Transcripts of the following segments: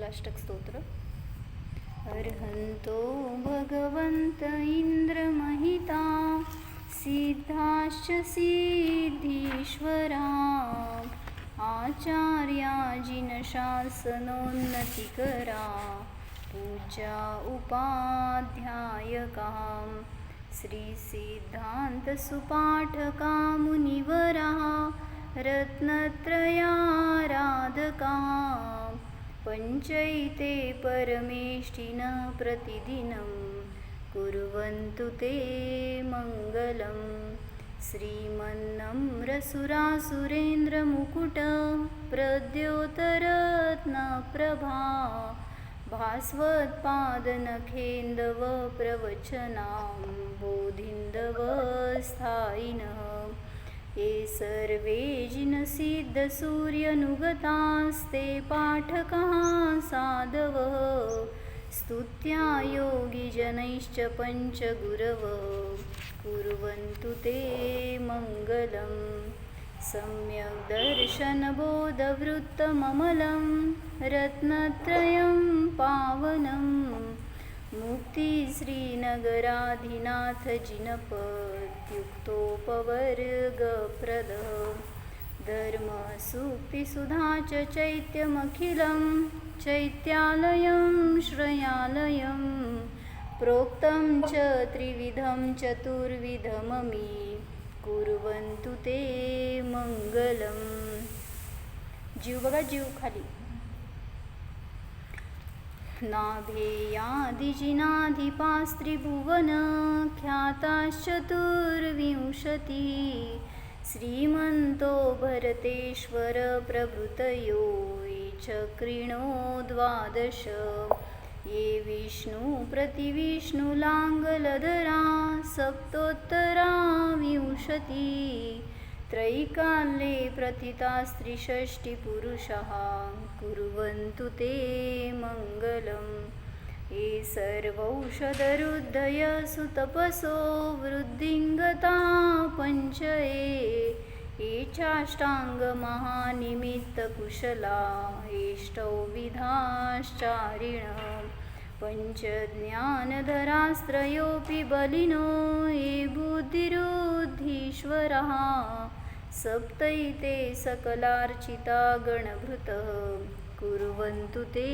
मंगलाष्टक स्तोत्र। अर्हन्तो भगवन्त इन्द्रमहिता सिद्धाश्च सिद्धीश्वरा आचार्या जिनशासनोन्नतिकरा पूजा उपाध्यायका श्रीसिद्धान्तसुपाठका मुनिवरा रत्नत्रयाराधका पञ्चैते परमेष्टिनः प्रतिदिनं कुर्वन्तु ते मङ्गलं। श्रीमन्नम्रसुरासुरेन्द्रमुकुट प्रद्योतरत्नप्रभा भास्वत्पादनखेन्दव प्रवचनां बोधिन्दव स्थायिनः ये सर्वे जिनसिद्धसूर्यनुगतास्ते पाठकाः साधवः स्तुत्या योगिजनैश्च पञ्चगुरवः कुर्वन्तु ते मङ्गलं। सम्यक् दर्शनबोधवृत्तममलं रत्नत्रयं पावनं मुक्तिश्रीनगराधिनाथ जिनपत्युक्तोपवर्गप्रदः धर्मसूक्तिसुधा च चैत्यमखिलं चैत्यालयं श्रयालयं प्रोक्तं च त्रिविधं चतुर्विधममी कुर्वन्तु ते मङ्गलं। जीव बघा, जीव खाली। नाभेयादिजिनाधिपास्त्रिभुवन ख्याताश्चतुर्विंशतिः श्रीमन्तो भरतेश्वर प्रभृतयो ये चक्रिणो द्वादश ये विष्णु प्रतिविष्णुलाङ्गलधरा सप्तोत्तरा विंशतिः त्रैकाल्ये प्रतितास्त्रिषष्टिपुरुषाः कुर्वन्तु ते मङ्गलं। ये सर्वौषधरुद्धय सुतपसो वृद्धिङ्गता पञ्च ये चाष्टाङ्गमहानिमित्तकुशला एष्टौविधाश्चारिणः पञ्चज्ञानधरास्त्रयोऽपि बलिनो ये बुद्धिरुद्धीश्वरः सप्तैते सकलार्चिता गणभृतः कुर्वन्तु ते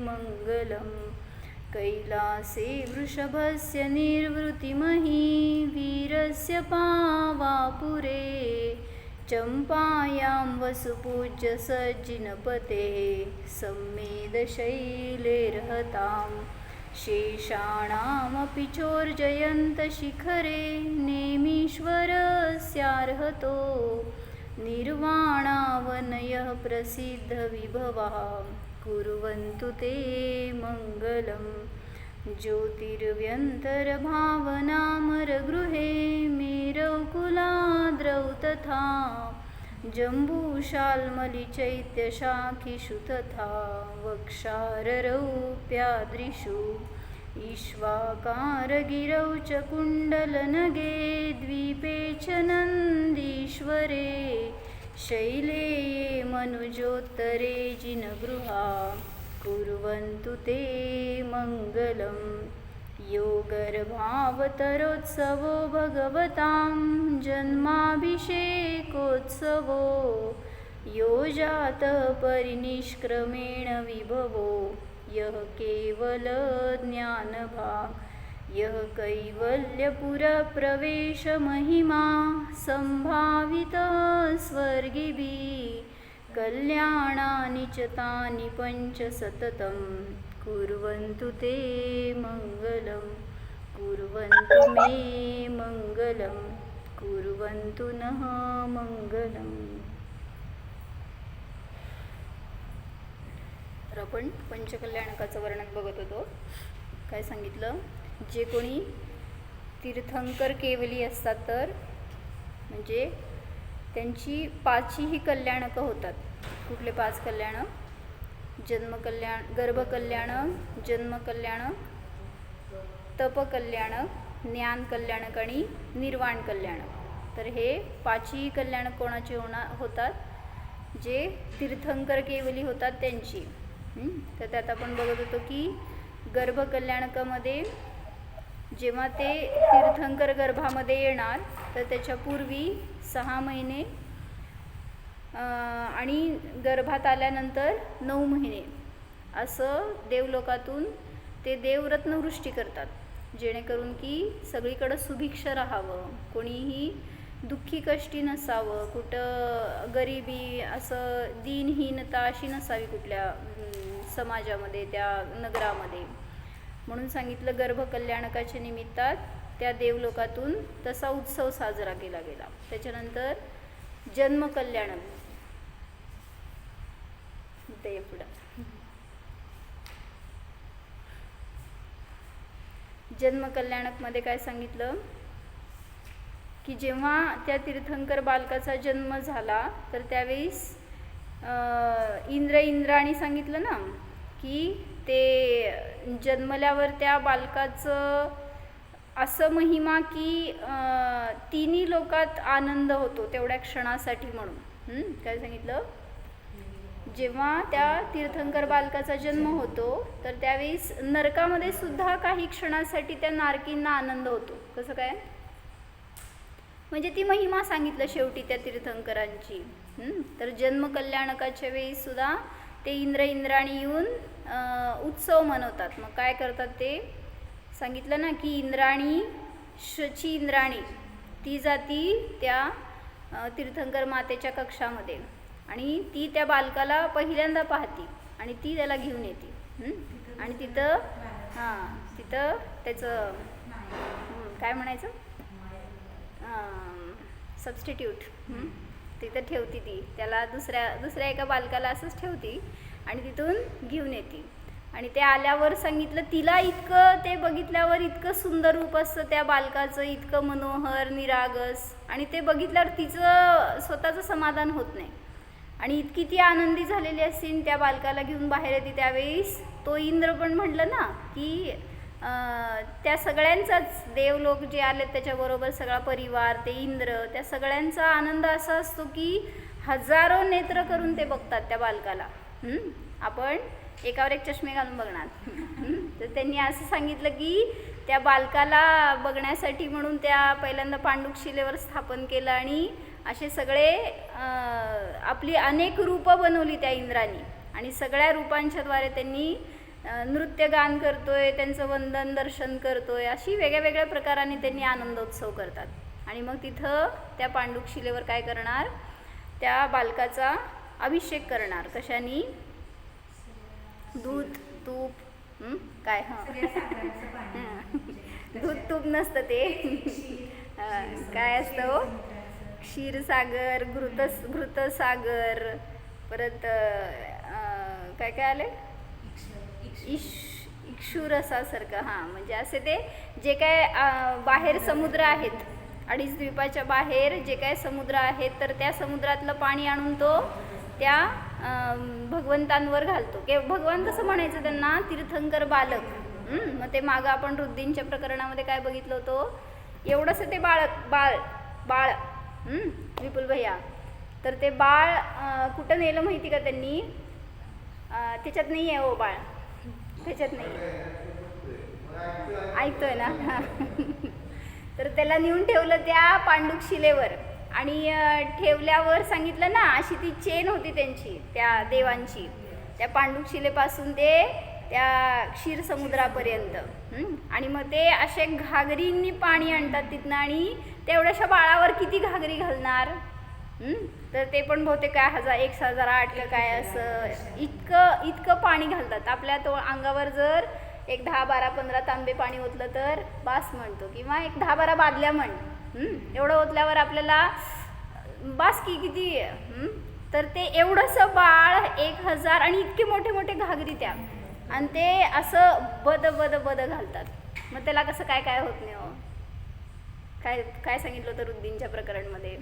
मङ्गलं। कैलासे वृषभस्य निर्वृतिमही वीरस्य पावापुरे चम्पायां वसुपूज्य सज्जिनपते सम्मेदशैलेर्हतां शेषाणामपि चोर्जयन्तशिखरे नेमीश्वरस्यार्हतो निर्वाणावनयः प्रसिद्धविभवः कुर्वन्तु ते मङ्गलं। ज्योतिर्व्यन्तरभावनामरगृहे मेरौकुलाद्रौ तथा जम्बूशाल्मलिचैत्यशाखिषु तथा वक्षाररौप्याद्रिषु ईश्वाकारगिरौ च कुण्डलनगे द्वीपे च नन्दीश्वरे शैले ये मनुजोत्तरे जिनगृहा कुर्वन्तु ते मङ्गलं। योगर्भावतरोत्सवो भगवतां जन्माभिषेकोत्सवो यो जातः परिनिष्क्रमेण विभवो यः केवलज्ञानभाक् यः कैवल्यपुरप्रवेशमहिमा सम्भावितः स्वर्गिभिः कल्याणानि च तानि पञ्च सततं कुर्वन्तु ते मङ्गलं। कुर्वन्तु मे मङ्गलं, कुर्वन्तु नः मङ्गलम्। तर आपण पंचकल्याणकाचं वर्णन बघत होतो. काय सांगितलं? जे कोणी तीर्थंकर केवली असतात तर म्हणजे त्यांची पाचही कल्याणकं होतात. कुठले 5 कल्याण? जन्मकल्याण, गर्भकल्याण, जन्मकल्याण, तपकल्याण, ज्ञानकल्याणक आणि निर्वाण कल्याणक. तर हे 5ही कल्याण कोणाचे होतात? जे तीर्थंकर केवली होतात त्यांची. तर त्यात आपण बघत होतो की गर्भकल्याणकामध्ये जेव्हा ते तीर्थंकर गर्भामध्ये येणार तर त्याच्यापूर्वी 6 महिने आणि गर्भात आल्यानंतर 9 महिने असं देवलोकातून ते देवरत्नवृष्टी करतात, जेणेकरून की सगळीकडं सुभिक्ष राहावं, कोणीही दुःखी कष्टी नसावं, कुठं गरिबी असं दीनहीनता अशी नसावी कुठल्या समाजामध्ये, त्या नगरामध्ये. म्हणून सांगितलं गर्भकल्याणकाच्या निमित्तात त्या देवलोकातून तसा उत्सव साजरा केला गेला. त्याच्यानंतर जन्मकल्याणक ते पुढं जन्मकल्याणकमध्ये काय सांगितलं की जेव्हा त्या तीर्थंकर बालकाचा जन्म झाला तर त्यावेळेस इंद्राणी सांगितलं ना की ते जन्मल्यावर त्या बालकाचं असं महिमा की तिन्ही लोकात आनंद होतो तेवढ्या क्षणासाठी. म्हणून काय सांगितलं, जेव्हा त्या तीर्थंकर बालकाचा जन्म होतो तर त्यावेळेस नरकामध्ये सुद्धा काही क्षणासाठी त्या नारकींना आनंद होतो. कसं काय, म्हणजे ती महिमा सांगितलं शेवटी त्या तीर्थंकरांची. तर जन्मकल्याणकाच्या वेळी सुद्धा ते इंद्राणी येऊन उत्सव मनवतात. मग काय करतात ते सांगितलं ना की शची इंद्राणी ती जाती त्या तीर्थंकर मातेच्या कक्षामध्ये आणि ती त्या बालकाला पहिल्यांदा पाहती आणि ती त्याला घेऊन येते. आणि तिथं तिथं त्याचं काय म्हणायचं सबस्टिट्यूट तिथं ठेवती, ती त्याला दुसऱ्या एका बालकाला असंच ठेवती आणि तिथून घेऊन येते. आणि ते आल्यावर सांगितलं तिला इतकं ते बघितल्यावर इतकं सुंदर रूप असतं त्या बालकाचं, इतकं मनोहर निरागस, आणि ते बघितल्यावर तिचं स्वतःचं समाधान होत नाही आणि इतकी ती आनंदी झालेली असतील त्या बालकाला घेऊन बाहेर येते. त्यावेळेस तो इंद्र पण म्हटलं ना की त्या सगळ्यांचाच देवलोक जे आले त्याच्याबरोबर सगळा परिवार, ते इंद्र, त्या सगळ्यांचा आनंद असा असतो की हजारो नेत्र करून ते बघतात त्या बालकाला. आपण एकावर एक चष्मे घालून बघणार. तर त्यांनी असं सांगितलं की त्या बालकाला बघण्यासाठी म्हणून त्या पहिल्यांदा पांडुक शिलेवर स्थापन केलं आणि असे सगळे आपली अनेक रूपं बनवली त्या इंद्रानी आणि सगळ्या रूपांच्याद्वारे त्यांनी नृत्यगान करतोय, त्यांचं वंदन दर्शन करतोय, अशी वेगळ्या वेगळ्या प्रकाराने त्यांनी आनंदोत्सव करतात. आणि मग तिथं त्या पांडुक शिलेवर काय करणार, त्या बालकाचा अभिषेक करणार. कशाने, दूध तूप काय दूध तूप नसतं ते काय असतं, क्षीरसागर, घृतसागर, परत काय काय आले, इक्षुरसासारखं. म्हणजे असे ते जे काय बाहेर समुद्र आहेत, 2.5 द्वीपाच्या बाहेर जे काय समुद्र आहेत, तर त्या समुद्रातलं पाणी आणून तो त्या भगवंतांवर घालतो. भगवान कसं म्हणायचं त्यांना, तीर्थंकर बालक. मग ते मागं आपण रुद्दींच्या प्रकरणामध्ये काय बघितलं होतं, एवढंसं ते बाळ विपुल भैया, तर ते बाळ कुठं नेलं माहिती का त्यांनी, त्याच्यात नाही आहे ओ बाळ, त्याच्यात नाही, ऐकतोय ना. तर त्याला नेऊन ठेवलं त्या पांडुक शिलेवर आणि ठेवल्यावर सांगितलं ना अशी ती चेन होती त्यांची त्या देवांची, त्या पांडुक शिलेपासून ते त्या क्षीर समुद्रापर्यंत. आणि मग ते असे घागरींनी पाणी आणतात तिथनं आणि तेवढ्याशा बाळावर किती घागरी घालणार. तर ते पण बहुतेक काय 1008 का काय असं इतकं पाणी घालतात. आपल्या तो अंगावर जर एक 10, 12, 15 तांबे पाणी ओतलं तर बास म्हणतो, किंवा एक 10, 12 बादल्या म्हण. एवढं ओतल्यावर आपल्याला बास की किती. तर ते एवढंसं बाळ 1000 आणि इतके मोठे मोठे घागरी त्या, आणि ते असं बद घालतात. मग त्याला कसं काय होत नाही हो. काय सांगितलं होतं रुद्दींच्या प्रकरणमध्ये,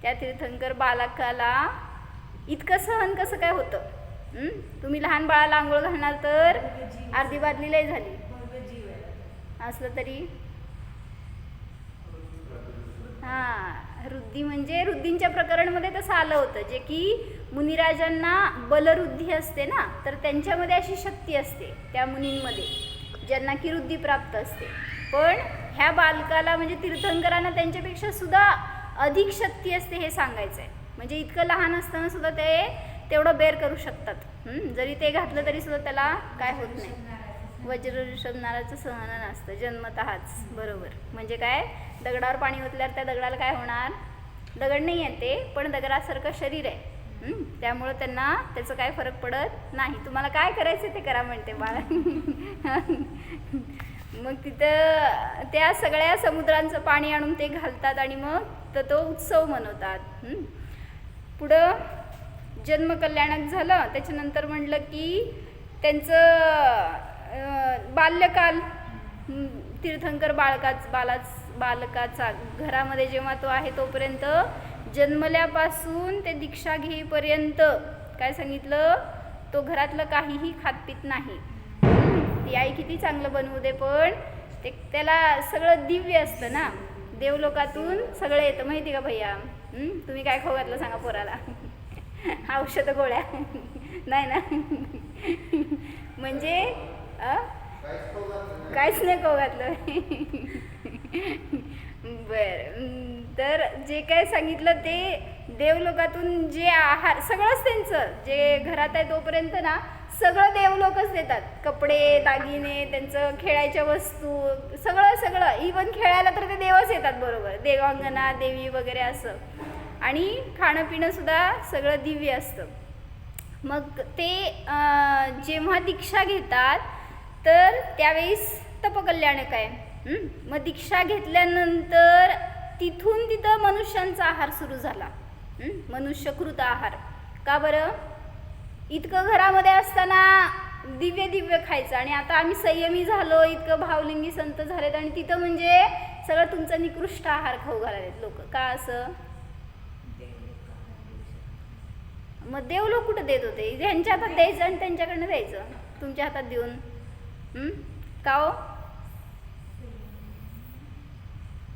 त्या तीर्थंकर बालकाला इतकं सहन कसं काय होतं. तुम्ही लहान बाळाला आंघोळ घालणार तर अर्धी बादली लय झाली असलं तरी रुद्धी म्हणजे रुद्धींच्या प्रकरणमध्ये तसं आलं होतं, जे की मुनिराजांना बलरुद्धी असते ना, तर त्यांच्यामध्ये अशी शक्ती असते त्या मुनींमध्ये ज्यांना की रुद्धी प्राप्त असते. पण ह्या बालकाला म्हणजे तीर्थंकरांना त्यांच्यापेक्षा सुद्धा अधिक शक्ती असते हे सांगायचं आहे. म्हणजे इतकं लहान असताना सुद्धा ते तेवढं बेर करू शकतात. जरी ते घातलं तरी सुद्धा त्याला काय होत नाही. वज्र ऋषभनाराचं सहन नसतं जन्मतःच. बरोबर. म्हणजे काय, दगडावर पाणी ओतल्यावर त्या दगडाला काय होणार, दगड नाही येते पण दगडासारखं शरीर आहे. त्यामुळं त्यांना त्याचं काय फरक पडत नाही. तुम्हाला काय करायचं ते करा म्हणते बाळा. मग तिथं त्या सगळ्या समुद्रांचं पाणी आणून ते घालतात आणि मग तो उत्सव मनवतात. पुढं जन्मकल्याणक झालं. त्याच्यानंतर म्हटलं की त्यांचं बाल्यकाल, तीर्थंकर बालकाचा घरामध्ये जेव्हा तो आहे तोपर्यंत जन्मल्यापासून ते दीक्षा घेईपर्यंत काय सांगितलं, तो घरातलं काहीही खातपीत नाही. ती आई किती चांगलं बनवू दे पण ते त्याला सगळं दिव्य असतं ना. देवलोकातून सगळं येतं माहिती का भैया. तुम्ही काय खाऊ घातलं सांगा पोराला. औषध गोळ्या नाही ना. म्हणजे काहीच नाही खाऊ घातलं. बरं. तर जे काय सांगितलं ते देवलोकातून जे आहार सगळंच त्यांचं जे घरात आहे तोपर्यंत ना सगळं देवलोकच देतात. कपडे, दागिने, त्यांचं खेळायच्या वस्तू, सगळं इवन खेळायला तर ते देवच येतात. बरोबर. देवांगना, देवी वगैरे असं. आणि खाणं पिणं सुद्धा सगळं दिव्य असतं. मग ते जेव्हा दीक्षा घेतात तर त्यावेळेस तपकल्याणक आहे. मग दीक्षा घेतल्यानंतर तिथं मनुष्यांचा आहार सुरू झाला. मनुष्यकृत आहार. का बरं, इतकं घरामध्ये असताना दिव्य खायचं आणि आता आम्ही संयमी झालो, इतकं भावलिंगी संत झालेत आणि तिथं म्हणजे सगळं तुमचा निकृष्ट आहार खाऊ घालायलेत लोक. का असं? मग देवलोक कुठं देत होते? ह्यांच्या हातात द्यायचं आणि त्यांच्याकडनं द्यायचं तुमच्या हातात देऊन. का हो?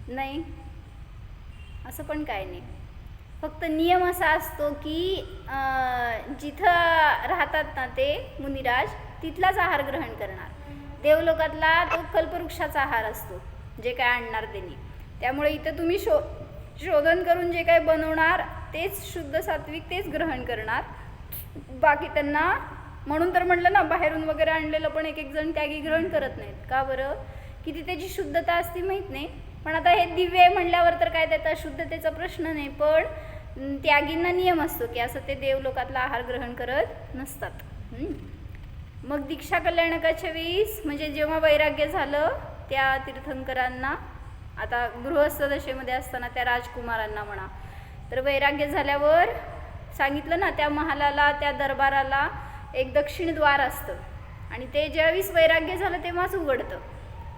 नाही, असं पण काय नाही. फक्त नियम असा असतो की जिथं राहतात ना ते मुनिराज तिथलाच आहार ग्रहण करणार. देवलोकातला तो कल्पवृक्षाचा आहार असतो जे काय आणणार त्यांनी. त्यामुळे इथं तुम्ही शोधन करून जे काय बनवणार तेच शुद्ध सात्विक तेच ग्रहण करणार. बाकी त्यांना म्हणून तर म्हटलं ना, बाहेरून वगैरे आणलेलं पण एक जण त्यागी ग्रहण करत नाहीत. का बरं? किती त्याची शुद्धता असते माहीत नाही. पण आता हे दिव्य आहे म्हटल्यावर तर काय त्याचा शुद्धतेचा प्रश्न नाही. पण त्यागींना नियम असतो की असं ते देवलोकातला आहार ग्रहण करत नसतात. मग दीक्षा कल्याणकाच्या वेळीस म्हणजे जेव्हा वैराग्य झालं त्या तीर्थंकरांना, आता गृहस्थ दशेमध्ये असताना त्या राजकुमारांना म्हणा, तर वैराग्य झाल्यावर सांगितलं ना त्या महालाला त्या दरबाराला एक दक्षिण द्वार असतं आणि ते ज्यावेळेस वैराग्य झालं तेव्हाच उघडतं.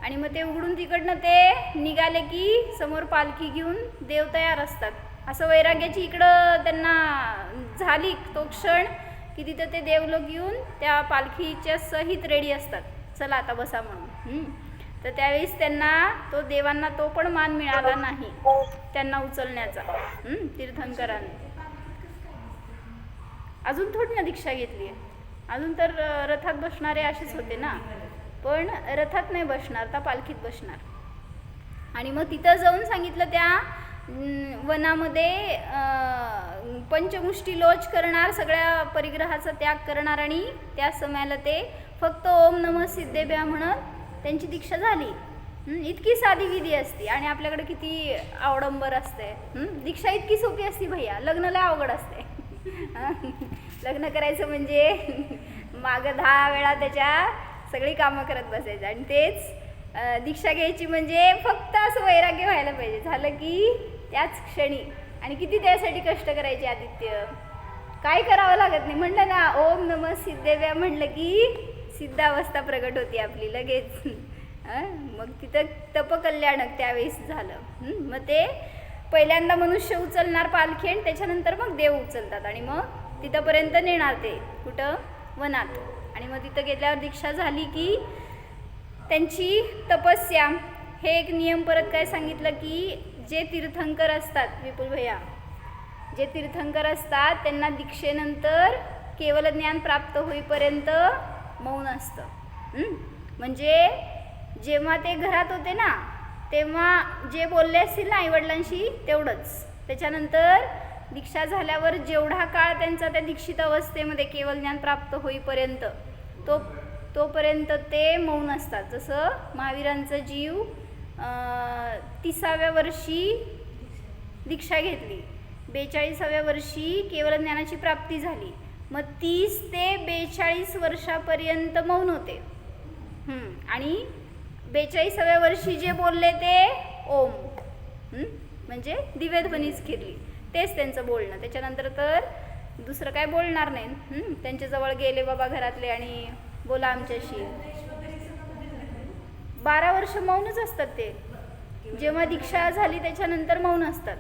आणि मग ते उघडून तिकडनं ते निघाले की समोर पालखी घेऊन देव तयार असतात. असं वैराग्याची इकडं त्यांना झाली तो क्षण की तिथं ते देवलोक येऊन त्या पालखीच्या सहित रेडी असतात, चला आता बसा म्हणून. तर त्यावेळेस त्यांना तो देवांना तो पण मान मिळाला नाही त्यांना उचलण्याचा तीर्थंकरांनी. अजून थोडी ना दीक्षा घेतली आहे, अजून तर रथात बसणारे असेच होते ना. पण रथात नाही बसणार, तर पालखीत बसणार. आणि मग तिथं जाऊन सांगितलं त्या वनामध्ये पंचमुष्टी लोच करणार, सगळ्या परिग्रहाचा त्याग करणार आणि त्या समयाला ते फक्त ओम नमः सिद्धेभ्या म्हणत त्यांची दीक्षा झाली. इतकी साधी विधी असते आणि आपल्याकडे किती आवडंबर असते. दीक्षा इतकी सोपी असते भैया, लग्नाला अवघड असते. लग्न करायचं म्हणजे मागं 10 वेळा त्याच्या सगळी कामं करत बसायचं आणि तेच दीक्षा घ्यायची म्हणजे फक्त असं वैराग्य व्हायला पाहिजे. झालं की त्याच क्षणी. आणि किती त्यासाठी कष्ट करायचे आदित्य, काय करावं लागत नाही. म्हणलं ना ओम नमः सिद्धेव्या म्हणलं की सिद्धावस्था प्रगट होती आपली लगेच. मग तिथं तपकल्याणक त्यावेळेस झालं. मग ते पहिल्यांदा मनुष्य उचलणार पालखी आणि त्याच्यानंतर मग देव उचलतात आणि मग तिथंपर्यंत नेणार ते कुठं, वनात. आणि मग तिथं गेल्यावर दीक्षा झाली की त्यांची तपस्या हे एक नियम परत काय सांगितलं की जे तीर्थंकर असतात विपुल भैया, जे तीर्थंकर असतात त्यांना दीक्षेनंतर केवल ज्ञान प्राप्त होईपर्यंत मौन असतं. म्हणजे जेव्हा ते घरात होते ना तेव्हा जे बोलले असतील ना आईवडिलांशी तेवढंच. त्याच्यानंतर दीक्षा झाल्यावर जेवढा काळ त्यांचा त्या दीक्षित अवस्थेमध्ये केवल ज्ञान प्राप्त होईपर्यंत तोपर्यंत ते मौन असतात. जसं महावीरांचा जीव 30व्या वर्षी दीक्षा घेतली, 42व्या वर्षी केवल ज्ञानाची प्राप्ती झाली, मग 30 ते 42 वर्षापर्यंत मौन होते. आणि 42व्या वर्षी जे बोलले ते ओम, म्हणजे दिव्यध्वनीच फिरली, तेच त्यांचं बोलणं. त्याच्यानंतर तर दुसरं काय बोलणार नाही. त्यांच्याजवळ गेले बाबा घरातले आणि बोला आमच्याशी. 12 वर्ष मौनच असतात ते. जेव्हा दीक्षा झाली त्याच्यानंतर मौन असतात.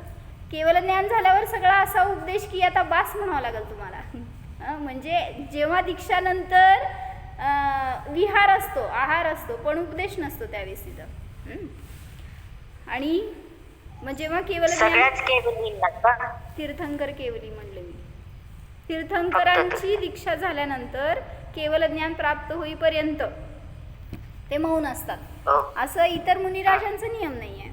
केवल ज्ञान झाल्यावर सगळा असा उपदेश की आता बास म्हणावं लागेल तुम्हाला. म्हणजे जेव्हा दीक्षानंतर विहार असतो, आहार असतो, पण उपदेश नसतो त्यावेळेस तिथं. आणि मग जेव्हा केवल तीर्थंकर केवली म्हणले मी, तीर्थंकरांची दीक्षा झाल्यानंतर केवल ज्ञान प्राप्त होईपर्यंत ते मौन असतात. असं इतर मुनिराजांचा नियम नाही आहे.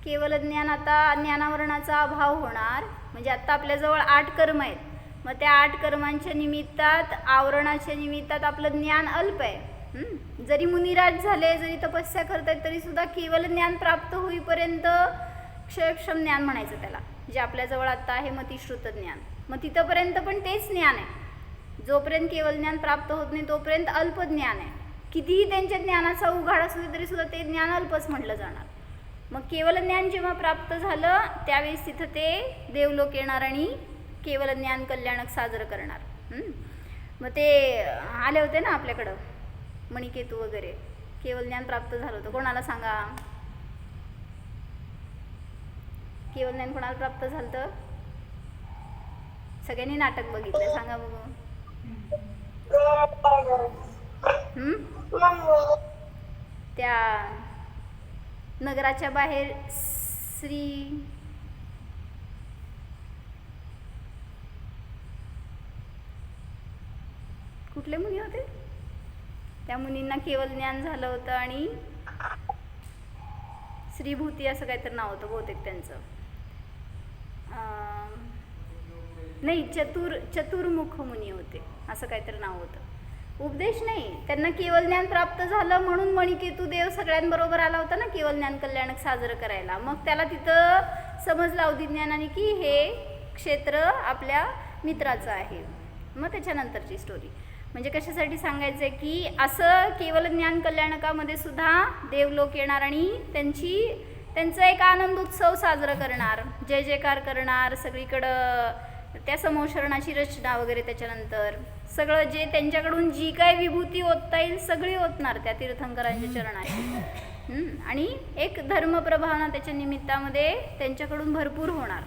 केवल ज्ञान आता ज्ञानावरणाचा अभाव होणार. म्हणजे आता आपल्याजवळ 8 कर्म आहेत, मग त्या 8 कर्मांच्या निमित्तात, आवरणाच्या निमित्तात आपलं ज्ञान अल्प आहे. जरी मुनिराज झाले, जरी तपस्या करतायत, तरी सुद्धा केवल ज्ञान प्राप्त होईपर्यंत क्षयक्षम ज्ञान म्हणायचं त्याला, जे आपल्याजवळ आता आहे मतिश्रुत ज्ञान. मग तिथंपर्यंत पण तेच ज्ञान आहे. जोपर्यंत केवल ज्ञान प्राप्त होत नाही तोपर्यंत अल्प ज्ञान आहे. कितीही त्यांच्या ज्ञानाचा उघाड असले तरी सुद्धा ते ज्ञान अल्पच म्हटलं जाणार. मग केवल ज्ञान जेव्हा प्राप्त झालं त्यावेळेस तिथं ते देवलोक येणार आणि केवल ज्ञान कल्याणक साजरं करणार. मग ते आले होते ना आपल्याकडं मणिकेतू वगैरे, केवल ज्ञान प्राप्त झालं होतं. कोणाला सांगा, केवल ज्ञान कोणाला प्राप्त झालं होतं? सगळ्यांनी नाटक बघितलं, सांगा बघू. त्या नगराच्या बाहेर कुठले मुनी होते? त्या मुनींना केवल ज्ञान झालं होतं आणि श्रीभूती असं काहीतरी नाव होतं बहुतेक त्यांचं. नाही, चतुर्मुख मुनी होते असं काहीतरी नाव होतं. उपदेश नाही, त्यांना केवल ज्ञान प्राप्त झालं म्हणून मणिकेतू देव सगळ्यांबरोबर आला होता ना केवल ज्ञान कल्याणक साजरं करायला. मग त्याला तिथं समजलं अवधिज्ञानाने की हे क्षेत्र आपल्या मित्राचं आहे. मग त्याच्यानंतरची स्टोरी म्हणजे कशासाठी सांगायचं आहे की असं केवल ज्ञान कल्याणकामध्ये सुद्धा देवलोक येणार आणि त्यांचा एक आनंद उत्सव साजरा करणार, जय जयकार करणार, सगळीकडं त्या समोशरणाची रचना वगैरे. त्याच्यानंतर सगळं जे त्यांच्याकडून जी काय विभूती ओतता येईल सगळी ओतणार त्या तीर्थंकरांच्या चरणाशी. आणि एक धर्मप्रभावना त्याच्या निमित्तामध्ये त्यांच्याकडून भरपूर होणार.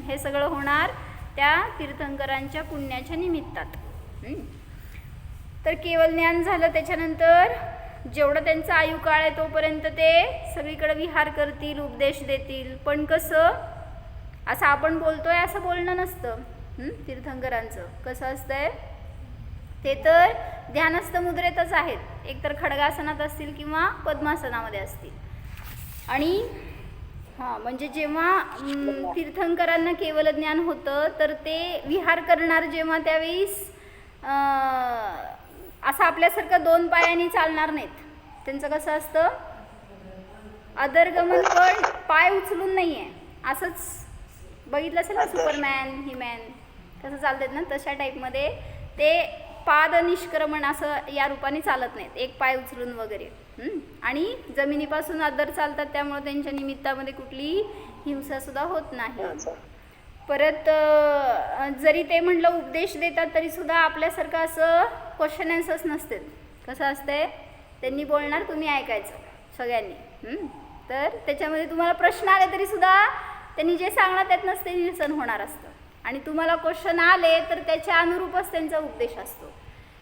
हे सगळं होणार त्या तीर्थंकरांच्या पुण्याच्या निमित्तात. तर केवल ज्ञान झालं त्याच्यानंतर जेवढं त्यांचा आयुकाळ आहे तोपर्यंत ते सगळीकडे विहार करतील, उपदेश देतील. पण कसं, असं आपण बोलतोय असं बोलणं नसतं. तीर्थंकरांचं कसं असतंय, ते तर ध्यानस्थ मुद्रेतच आहेत, एकतर खडगासनात असतील किंवा पद्मासनामध्ये असतील. आणि म्हणजे जेव्हा तीर्थंकरांना केवल ज्ञान होतं तर ते विहार करणार जेव्हा त्यावेळेस असं आपल्यासारखं 2 पायांनी चालणार नाहीत. त्यांचं कसं असतं, अधरगमन पण पाय उचलून नाही आहे. असंच बघितलं असेल ना सुपरमॅन, हिमॅन कसं चालतात ना, तशा टाईपमध्ये ते पाद निष्क्रमण असं या रूपाने चालत नाहीत, एक पाय उचलून वगैरे. आणि जमिनीपासून अधर चालतात, त्यामुळे त्यांच्या निमित्तामध्ये कुठली हिंसासुद्धा होत नाही. परत जरी ते म्हटलं उपदेश देतात तरी सुद्धा आपल्यासारखं असं क्वेश्चन आन्सर्स नसते. कसं असतंय, त्यांनी बोलणार, तुम्ही ऐकायचं सगळ्यांनी. तर त्याच्यामध्ये तुम्हाला प्रश्न आले तरी सुद्धा त्यांनी जे सांगणार त्यातनंच ते निरसन होणार असतं. आणि तुम्हाला क्वेश्चन आले तर त्याच्या अनुरूपच त्यांचा उपदेश असतो.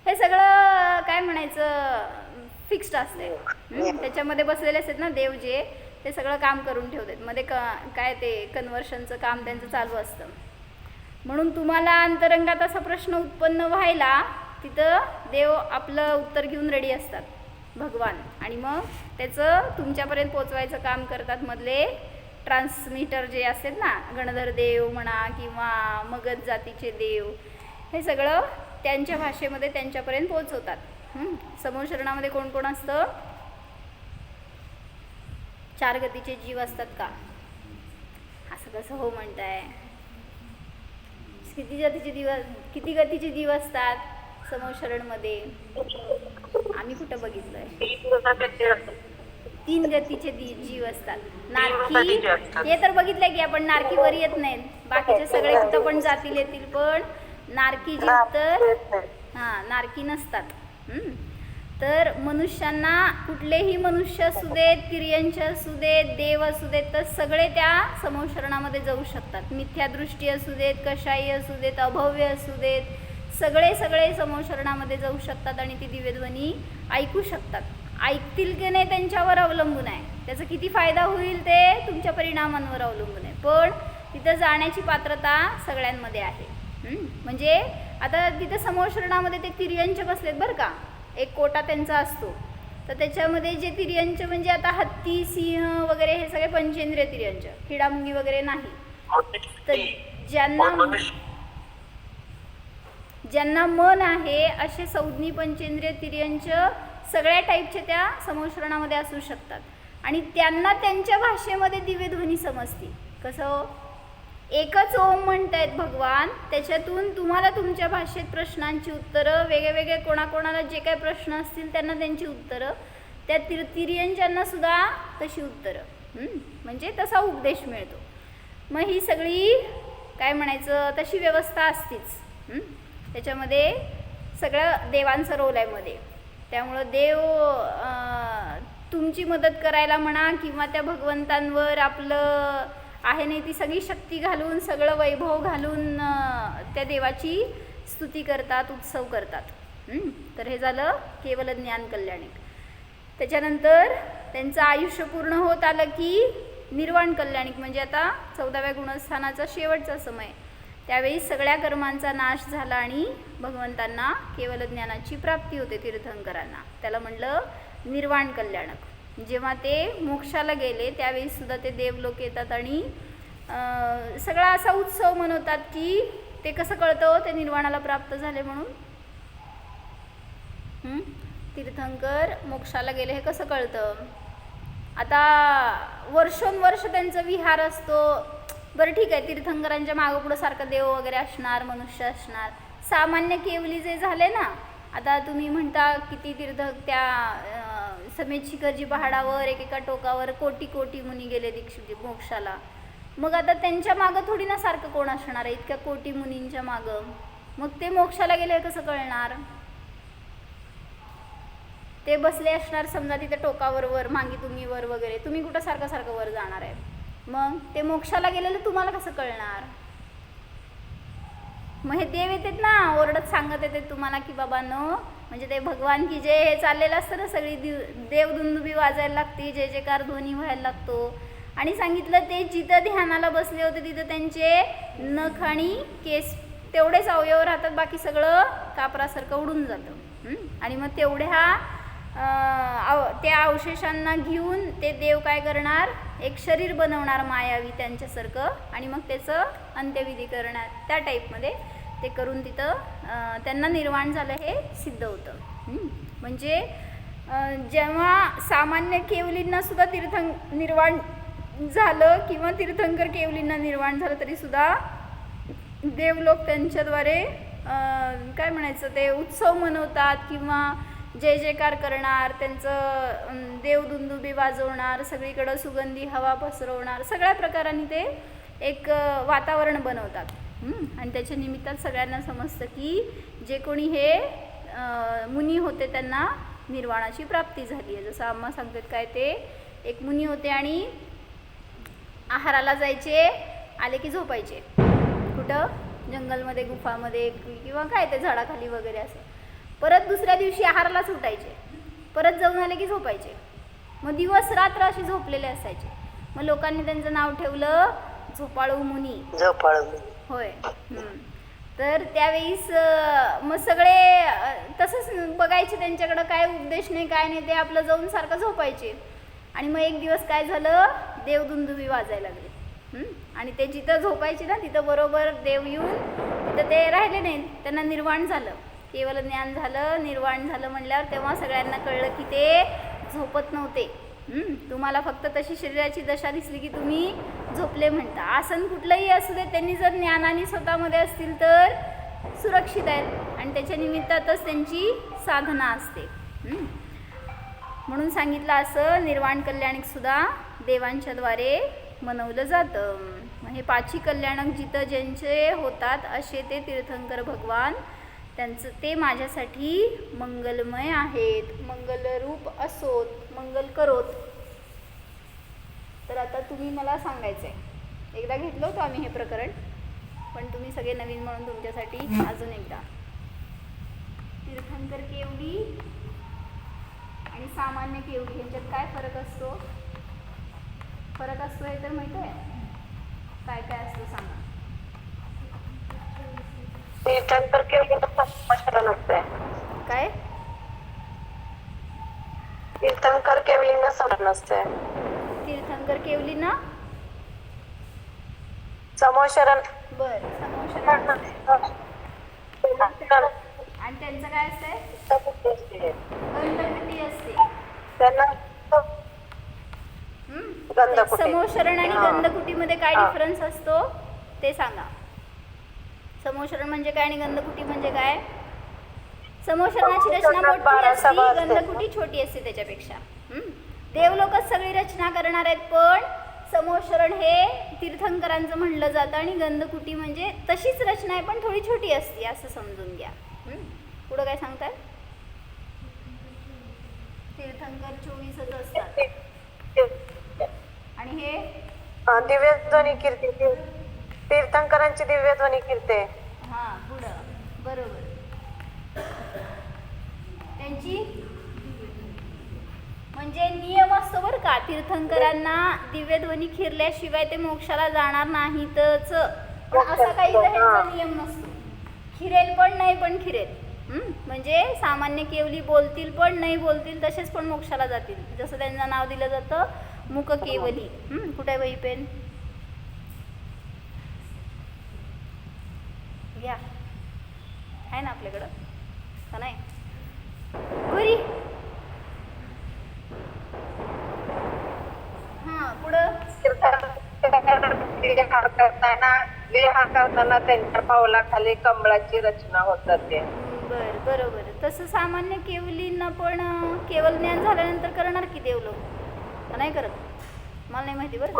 हे सगळं काय म्हणायचं, फिक्स्ड असते. त्याच्यामध्ये बसलेले असतात ना देव, जे ते सगळं काम करून ठेवतात. मध्ये काय ते कन्व्हर्शनचं काम त्यांचं चालू असतं. म्हणून तुम्हाला अंतरंगात असा प्रश्न उत्पन्न व्हायला तिथं देव आपलं उत्तर घेऊन रेडी असतात, भगवान. आणि मग त्याचं तुमच्यापर्यंत पोचवायचं काम करतात मधले ट्रान्समीटर जे असतात ना, गणधर देव म्हणा किंवा मगध जातीचे देव, हे सगळं त्यांच्या भाषेमध्ये त्यांच्यापर्यंत पोचवतात. समूहशरणामध्ये कोण कोण असतं? 4 गतीचे जीव असतात का? असं कसं हो म्हणताय? किती गतीचे जीव असतात समूहशरणमध्ये? आम्ही कुठं बघितलंय? 3 गतीचे जीव असतात. नारकी हे तर बघितलंय की आपण, नारकी वर येत नाहीत. बाकीचे सगळे कुठं पण जातील येतील, पण नारकी जीव तर नारकी नसतात. तर मनुष्यांना, कुठलेही मनुष्य असू देत, तिर्यंश असू देत, देव असू देत, तर सगळे त्या समूहशरणामध्ये जाऊ शकतात. मिथ्यादृष्टी असू देत, कशाही असू देत, अभव्य असू देत, सगळे समूहशरणामध्ये जाऊ शकतात आणि ती दिव्यध्वनी ऐकू शकतात. ऐकतील की नाही त्यांच्यावर अवलंबून आहे. त्याचा किती फायदा होईल ते तुमच्या परिणामांवर अवलंबून आहे. पण तिथं जाण्याची पात्रता सगळ्यांमध्ये आहे. म्हणजे आता तिथं समूहशरणामध्ये ते तिर्यंश बसलेत बरं का, एक कोटा त्यांचा असतो. तर त्याच्यामध्ये जे तिर्यंश म्हणजे आता हत्ती, सिंह वगैरे हे सगळे पंचेंद्रिय तिर्यंश, किडामुंगी वगैरे नाही. तर ज्यांना मन आहे असे संज्ञी पंचेंद्रिय तिर्यंश सगळ्या टाईपचे त्या समूहशरणामध्ये असू शकतात. आणि त्यांना त्यांच्या भाषेमध्ये दिव्यध्वनी समजते. कसं? एकच ओम म्हणतायत भगवान, त्याच्यातून तुम्हाला तुमच्या भाषेत प्रश्नांची उत्तरं, वेगळे कोणाकोणाला जे काही प्रश्न असतील त्यांना त्यांची उत्तरं, त्या तिर्यंशांना सुद्धा तशी उत्तरं, म्हणजे तसा उपदेश मिळतो. मग ही सगळी काय म्हणायचं तशी व्यवस्था असतीच. त्याच्यामध्ये सगळं देवांचं रोल आहे मध्ये. त्यामुळं देव तुमची मदत करायला म्हणा किंवा त्या भगवंतांवर आपलं आहे नाही ती सगळी शक्ती घालून, सगळं वैभव घालून त्या देवाची स्तुती करतात, उत्सव करतात. तर हे झालं केवल ज्ञान कल्याणिक. त्याच्यानंतर त्यांचं आयुष्य पूर्ण होत आलं की निर्वाण कल्याणिक, म्हणजे आता 14व्या गुणस्थानाचा शेवटचा समय. त्यावेळी सगळ्या कर्मांचा नाश झाला आणि भगवंतांना केवल ज्ञानाची प्राप्ती होते तीर्थंकरांना. त्याला म्हणलं निर्वाण कल्याणक. जेव्हा ते मोक्षाला गेले त्यावेळी सुद्धा ते देवलोक येतात आणि सगळा असा उत्सव मनवतात की ते कसं कळतं ते निर्वाणाला प्राप्त झाले म्हणून. तीर्थंकर मोक्षाला गेले हे कसं कळतं? आता वर्षोनवर्ष त्यांचा विहार असतो. बरं ठीक आहे, तीर्थंकरांच्या मागं पुढं सारखं देव वगैरे असणार, मनुष्य असणार. सामान्य केवली जे झाले ना, आता तुम्ही म्हणता किती तीर्थ त्या समेत शिखरजी पहाडावर एकेका टोकावर कोटी मुनी गेले दीक्षित मोक्षाला. मग आता त्यांच्या मागं थोडी ना सारखं कोण असणार आहे इतक्या कोटी मुनींच्या मागं? मग ते मोक्षाला गेले कसं कळणार? ते बसले असणार समजा तिथे टोकावर वर, मागे तुम्ही वर वगैरे, तुम्ही कुठं सारखं वर जाणार आहे? मग ते मोक्षाला गेलेलं तुम्हाला कसं कळणार? मग हे देव येतात ना, ओरडत सांगत येतात तुम्हाला की बाबा नो, म्हणजे ते भगवान की जे हे चाललेलं असतं ना, सगळी देवदुंदुबी वाजायला लागते, जय जयकार ध्वनी व्हायला लागतो. आणि सांगितलं ते जिथं ध्यानाला बसले होते तिथं त्यांचे नख आणि केस तेवढेच अवयव राहतात, बाकी सगळं कापरासारखं उडून जातं. आणि मग तेवढ्या त्या अवशेषांना घेऊन ते देव काय करणार? एक शरीर बनवणार मायावी त्यांच्यासारखं, आणि मग त्याचं अंत्यविधी करणार. त्या टाईपमध्ये ते करून तिथं त्यांना निर्वाण झालं हे सिद्ध होतं. म्हणजे जेव्हा सामान्य केवलींना सुद्धा निर्वाण झालं किंवा तीर्थंकर केवलींना निर्वाण झालं तरी सुद्धा देवलोक त्यांच्याद्वारे काय म्हणायचं ते उत्सव मनवतात किंवा जय जयकार करणार, त्यांचं देवदुंदुबी वाजवणार, सगळीकडं सुगंधी हवा पसरवणार, सगळ्या प्रकारांनी ते एक वातावरण बनवतात. आणि त्याच्या निमित्तात सगळ्यांना समजतं की जे कोणी हे मुनी होते त्यांना निर्वाणाची प्राप्ती झाली आहे. जसं आम्हा सांगतात काय, ते एक मुनी होते आणि आहाराला जायचे, आले की झोपायचे कुठं, जंगलमध्ये, गुफामध्ये किंवा काय ते झाडाखाली वगैरे असं. परत दुसऱ्या दिवशी आहारालाच उठायचे. परत जाऊन आले की झोपायचे. मग दिवस रात्र असे झोपलेले असायचे. मग लोकांनी त्यांचं नाव ठेवलं झोपाळू मुनी. होय. तर त्यावेळीस मग सगळे तसंच बघायचे, त्यांच्याकडं काय उपदेश नाही काय नाही, ते आपलं जाऊन सारखं झोपायचे. आणि मग एक दिवस काय झालं, देवदुंदुभी वाजायला लागले. आणि ते जिथं झोपायचे ना तिथं बरोबर देव येऊन तिथं ते राहिले नाहीत, त्यांना निर्वाण झालं, केवळ ज्ञान झालं, निर्वाण झालं म्हणल्यावर तेव्हा सगळ्यांना कळलं की ते झोपत नव्हते. तुम्हाला फक्त तशी शरीराची दशा दिसली की तुम्ही झोपले म्हणता. आसन कुठलंही असू दे, त्यांनी जर ज्ञानाने स्वतःमध्ये असतील तर सुरक्षित आहेत आणि त्याच्या निमित्तातच त्यांची साधना असते. म्हणून सांगितलं असं निर्वाण कल्याणिक सुद्धा देवांच्या द्वारे मनवलं जातं. हे पाची कल्याणक जिथं ज्यांचे होतात असे ते तीर्थंकर भगवान, त्यांचं ते माझ्यासाठी मंगलमय आहेत, मंगलरूप असोत, मंगल करोत. तर आता तुम्ही मला सांगायचं आहे, एकदा घेतलं होतं आम्ही हे प्रकरण, पण तुम्ही सगळे नवीन म्हणून तुमच्यासाठी अजून एकदा. तीर्थंकर केवली आणि सामान्य केवली यांच्यात काय फरक असतो? फरक असतो हे तर माहिती आहे? काय काय असतो सांगा. तीर्थंकर केवलीला समोशरण असते. काय? तीर्थंकर केवलीला समोशरण असते. तीर्थंकर केवलीना समोशरण. बर, समोशरण. आणि त्यांचं काय असतंय? गंधकुटी असते. समोशरण आणि गंधकुटीमध्ये काय डिफरन्स असतो ते सांगा. समोशरण म्हणजे काय आणि गंधकुटी म्हणजे काय? समोशरणाची रचना मोठी असते, गंधकुटी छोटी असते त्याच्यापेक्षा. देवलोकच सगळी रचना करणार आहेत, पण समोशरण हे तीर्थंकरांचं म्हणलं जातं आणि गंधकुटी म्हणजे तशीच रचना आहे पण थोडी छोटी असते असं समजून घ्या. पुढं काय सांगताय? तीर्थंकर 24च असतात आणि हे दिव्यध्वनी कीर्ती, तीर्थंकरांची दिव्यध्वनी कीर्ती. हा, पुढं बरोबर. त्यांची म्हणजे नियम असतो बरं का, तीर्थंकरांना दिव्यध्वनी खिरल्याशिवाय ते मोक्षाला जाणार नाहीतच. पण असा काही त्यांचा नियम नसतो, खिरेल पण नाही पण खिरेल. म्हणजे सामान्य केवली बोलतील पण नाही बोलतील तसेच पण मोक्षाला जातील. जसं त्यांचं नाव दिलं जातं मुक केवली. कुठे आहे वही पेन? घ्या, आहे ना आपल्याकडं का नाही? घरी. हा, पुढं विहार करताना त्यांच्या पावलाखाली कमळाची रचना होत जाते. बर, बरोबर. तसं सामान्य केवलींना पण केवळ ज्ञान झाल्यानंतर करणार की देवलोक का नाही करत? मला नाही माहिती बरं.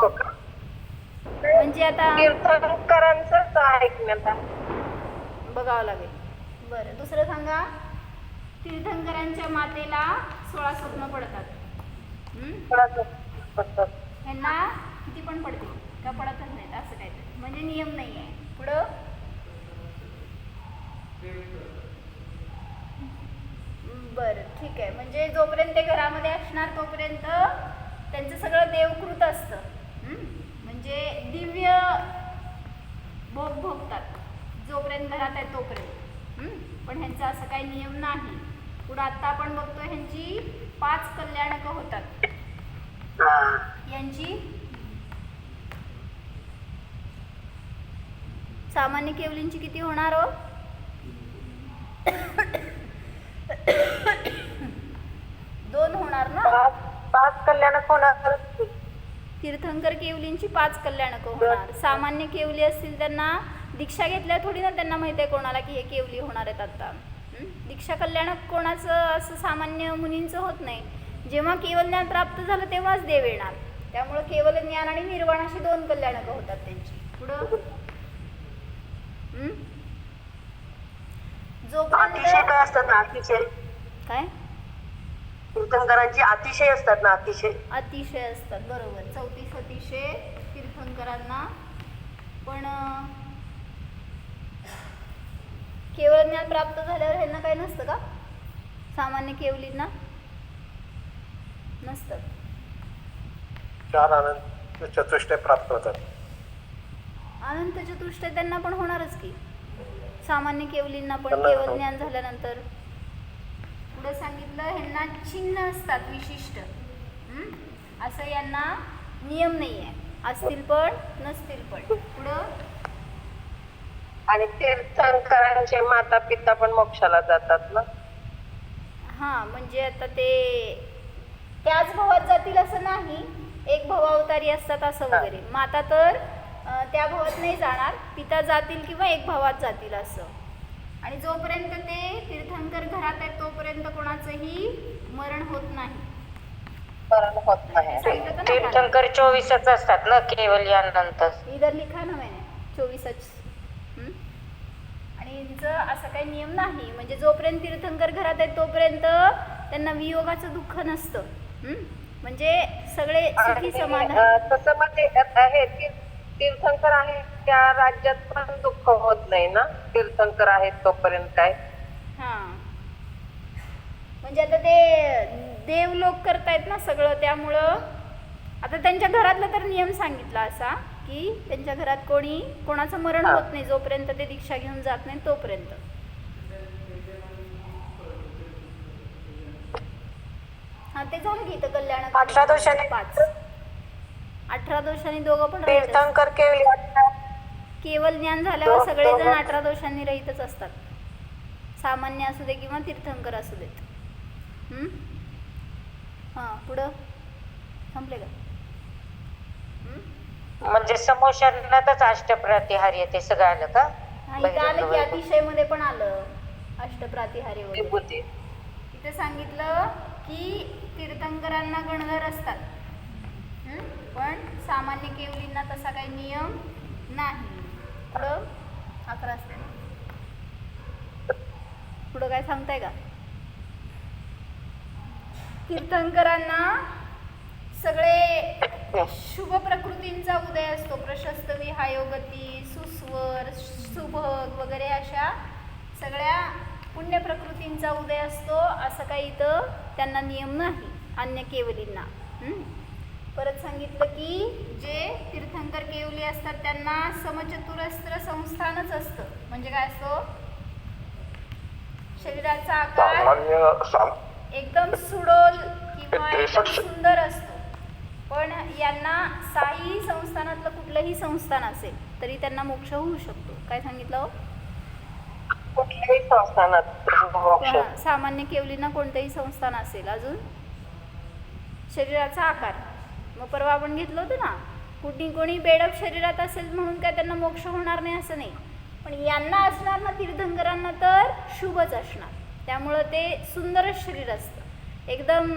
म्हणजे आता तीर्थंकरांचंच ऐकण्यात बघावं लागेल. बरं, दुसरं सांगा. तीर्थंकरांच्या मातेला 16 स्वप्न पडतात. ह्यांना किती पण पडते का पडतच नाहीत असं काय, म्हणजे नियम नाही आहे. पुढं बरं, ठीक आहे. म्हणजे जोपर्यंत ते घरामध्ये असणार तोपर्यंत त्यांचं सगळं देवकृत असतं. म्हणजे दिव्य भोग भोगतात जोपर्यंत घरात आहे तोपर्यंत. पण ह्यांचा असं काही नियम नाही. पुढं आत्ता आपण बघतोय ह्यांची 5 कल्याणक होतात. यांची सामान्य केवलींची किती होणार हो? 2 होणार ना? 5 कल्याणक होणार. तीर्थंकर केवलींची 5 कल्याणक होणार. सामान्य केवली असतील त्यांना दीक्षा घेतल्या थोडी ना त्यांना माहिती आहे कोणाला की हे केवली होणार आहेत. आता दीक्षा कल्याणक कोणाचं असं सामान्य मुनींचं होत नाही. जेव्हा केवल ज्ञान प्राप्त झालं तेव्हाच देव येणार. त्यामुळे केवल ज्ञान आणि निर्वाण अशी 2 कल्याणक होतात त्यांची. पुढं अतिशय काय असतात ना? अतिशय काय? तीर्थंकरांची अतिशय असतात ना? अतिशय असतात, बरोबर. 34 अतिशय तीर्थंकरांना. पण केवळ ज्ञान प्राप्त झाल्यावर ह्यांना काही नसतं का सामान्य केवलींना? नसतं. 4 अनंत चतुष्टय प्राप्त होतात. अनंत चतुष्टय त्यांना पण होणारच की, सामान्य केवलींना पण त्यांना केवल ज्ञान झाल्यानंतर. पुढं सांगितलं ह्यांना चिन्ह असतात विशिष्ट. असं यांना नियम नाही आहे, असतील पण नसतील पण. पुढं आणि तीर्थंकरांचे माता पिता पण मोक्षाला जातात ना. हां, म्हणजे आता ते त्याच भावात जातील असं नाही, एक भावावतारी असतात असं वगैरे. माता तर त्या भावात नाही जाणार, पिता जातील किंवा एक भावात जातील असं. आणि जोपर्यंत ते तीर्थंकर घरात आहेत तोपर्यंत कोणाचंही मरण होत नाही. मरण होत नाही. सांगितलं होतं ना तीर्थंकर 24च असतात ना केवल यानंतर. इधर लिखा ना मैंने 24च. आणि यांचं असं काही नियम नाही, म्हणजे जोपर्यंत तीर्थंकर घरात आहेत तोपर्यंत त्यांना वियोगाचं दुःख नसतं. म्हणजे सगळे सुखी समाधान. तसं मध्ये आहे तीर्थंकर आहे त्या राज्यात पण दुःख होत नाही ना, तीर्थंकर आहेत तोपर्यंत काय. हां, म्हणजे आता ते देवलोक करतायत ना सगळं, त्यामुळं आता त्यांच्या घरातला तर नियम सांगितला असा की त्यांच्या घरात कोणाचं मरण होत नाही जोपर्यंत ते दीक्षा घेऊन जात नाही तोपर्यंत. हा, ते झालं की इथं कल्याण 18 दोषांनी 5. 18 दोषांनी दोघं पण रहित असतात. तीर्थंकर केवल ज्ञान झाल्यावर सगळेजण 18 दोषांनी रहितच असतात, सामान्य असू दे किंवा तीर्थंकर असू देत. हां, पुढं संपले का? म्हणजे समोशरणातच अष्टप्रतिहार येते सगळं आलं का? हा, इथं आलं की अतिशयमध्ये पण आलं अष्टप्रातिहार्य वगैरे. विभूती. इथे सांगितलं की तीर्थंकरांना गणधर असतात, पण सामान्य केवलींना तसा काही नियम नाही. पुढं 11 असते. पुढं काय सांगताय का? तीर्थंकरांना सगळे शुभ प्रकृतींचा उदय असतो. प्रशस्त विहायोगती, सुस्वर, सुभग वगैरे अशा सगळ्या पुण्य प्रकृतींचा उदय असतो. असं काही इथं त्यांना नियम नाही अन्य केवलींना. परत सांगितलं की जे तीर्थंकर केवली असतात त्यांना समचतुरस्र संस्थानच असतं. म्हणजे काय असतो? शरीराचा आकार एकदम सुडोल किंवा एकदम सुंदर असतो. पण यांना साई संस्थानातलं कुठलंही संस्थान असेल तरी त्यांना मोक्ष होऊ शकतो. काय सांगितलं? कुठल्याही संस्थानात मोक्ष. सामान्य केवलींना कोणतंही संस्थान असेल. अजून शरीराचा आकार, मग परवा आपण घेतलं होतं ना, कोणी बेडप शरीरात असेल म्हणून काय त्यांना मोक्ष होणार नाही असं नाही, पण यांना असणार ना तीर्थंकरांना तर शुभच असणार. त्यामुळं ते सुंदरच शरीर असतं, एकदम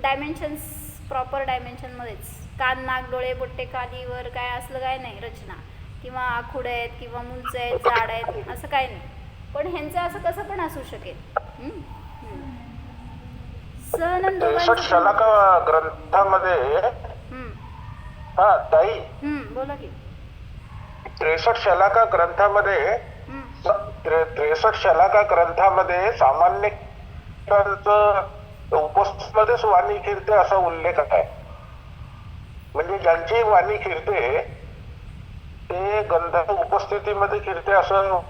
डायमेन्शन्स प्रॉपर डायमेन्शनमध्येच. कान, नाक, डोळे, बोट्टे, कालीवर काय असलं काय नाही रचना, किंवा आखुड आहेत किंवा मुंच आहेत, जाड आहेत, असं काय नाही. पण ह्यांचं असं कसं पण असू शकेल. शलाका ग्रंथामध्ये हा ताई बोला की. 63 शलाका ग्रंथामध्ये 63 शलाका ग्रंथामध्ये सामान्य उपस्थितीमध्येच वाणी कीर्ते असा उल्लेख आहे. म्हणजे ज्यांची वाणी कीर्ते ते गंधर्व उपस्थितीमध्ये कीर्ते असं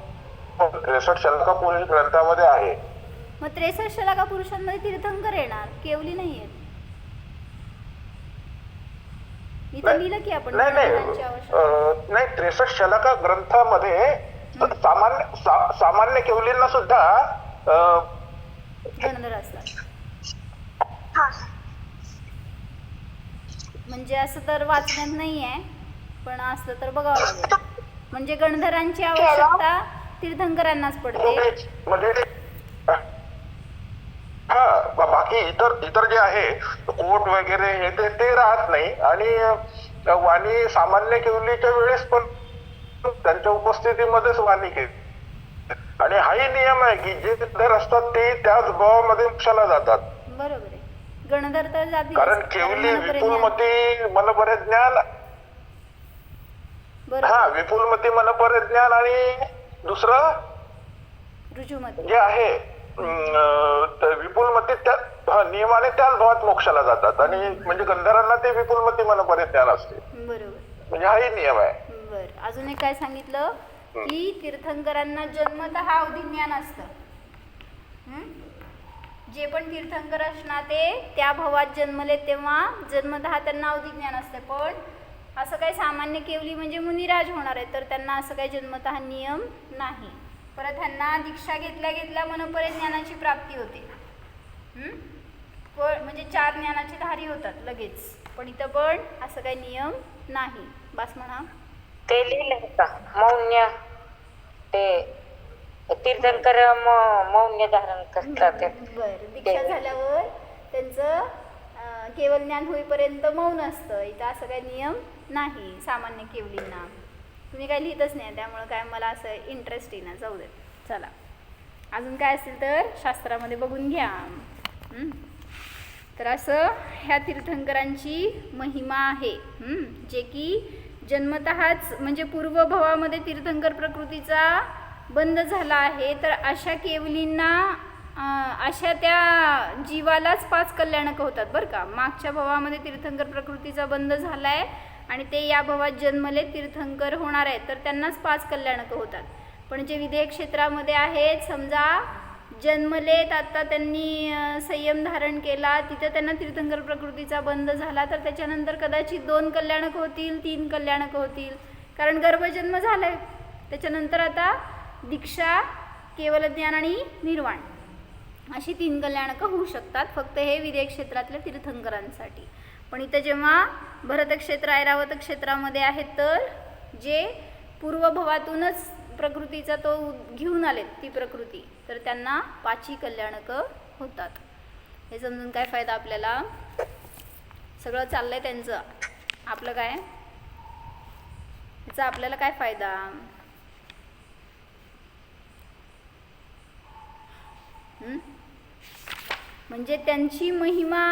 63 शलाका पुरुष ग्रंथामध्ये आहे. मग 63 शलाका पुरुषांमध्ये तीर्थंकर येणार, केवली नाही आहेत. इथं लिहिलं की आपण नाही 63 शलाका ग्रंथामध्ये सामान्य केवलींना सुद्धा गणधर असतात. म्हणजे असं तर वाचण्यात नाही आहे, पण असलं तर बघावं लागेल. म्हणजे गणधरांची आवश्यकता तीर्थंकरांनाच पडते. म्हणजे हा, बाकी इतर जे आहे कोट वगैरे हे ते राहत नाही. आणि वाणी सामान्य केवलीच्या वेळेस पण त्यांच्या उपस्थितीमध्येच वाणी केली. आणि हाही नियम आहे की जे गणधर असतात ते त्याच भावामध्ये मोक्षाला जातात. बरोबर आहे. गणधर तर जातील, कारण केवली विपुलमती मनपरे ज्ञान. हा, विपुलमती मनपरे ज्ञान आणि दुसरं रुजुमती जे आहे विपुलमती त्या नियमाने त्याच भावात मोक्षाला जातात आणि म्हणजे गंधर्वांना ते विपुलमती मनापर्यंत ज्ञान असते. बरोबर. म्हणजे हाही नियम आहे. बर, अजून एक काय सांगितलं की तीर्थंकरांना जन्मतः अवधी ज्ञान असतं. जे पण तीर्थंकर असणार ते त्या भवात जन्मले तेव्हा जन्मतः त्यांना अवधी ज्ञान असते. पण असं काही सामान्य केवली म्हणजे मुनिराज होणार आहे तर त्यांना असं काही जन्मतः नियम नाही. परत त्यांना दीक्षा घेतल्या घेतल्या मनपर्यंत ज्ञानाची प्राप्ती होते. पण म्हणजे 4 ज्ञानाचे धारी होतात लगेच. पण इथं पण असं काही नियम नाही. बस म्हणा. ते लिहिलंय का मौन्य, ते तीर्थंकर मौन्य धारण करतात. बरं, दीक्षा झाल्यावर त्यांचं केवळ ज्ञान होईपर्यंत मौन असतं. इथं असं काही नियम नाही सामान्य केवलींना. तुम्ही काही लिहितच नाही त्यामुळं काय मला असं इंटरेस्ट येईना. जाऊ दे. चला अजून काय असेल तर शास्त्रामध्ये बघून घ्या. तर असं ह्या तीर्थंकरांची महिमा आहे जे की जन्मतःच म्हणजे पूर्वभवामध्ये तीर्थंकर प्रकृतीचा बंद झाला आहे. तर अशा केवलींना अशा त्या जीवालाच 5 कल्याणक होतात बरं का. मागच्या भवामध्ये तीर्थंकर प्रकृतीचा बंद झाला आहे आणि ते या भवात जन्मले तीर्थंकर होणार आहेत तर त्यांनाच 5 कल्याणक होतात. पण जे विधेय क्षेत्रामध्ये आहेत समजा जन्मलेत आता त्यांनी संयम धारण केला तिथे त्यांना तीर्थंकर प्रकृतीचा बंद झाला तर त्याच्यानंतर कदाचित 2 कल्याणक होतील 3 कल्याणक होतील कारण गर्भजन्म झाला आहे. त्याच्यानंतर आता दीक्षा केवल ज्ञान आणि निर्वाण अशी 3 कल्याणकं होऊ शकतात फक्त हे विधेय क्षेत्रातल्या तीर्थंकरांसाठी. पण इथं जेव्हा भरतक्षेत्र ऐरावत क्षेत्रामध्ये आहेत तर जे पूर्वभवातूनच प्रकृतीचा तो घेऊन आलेत ती प्रकृती तर त्यांना 5 कल्याणकं होतात. हे समजून काय फायदा आपल्याला. सगळं चाललंय त्यांचं आपलं काय त्याचा आपल्याला काय फायदा. म्हणजे त्यांची महिमा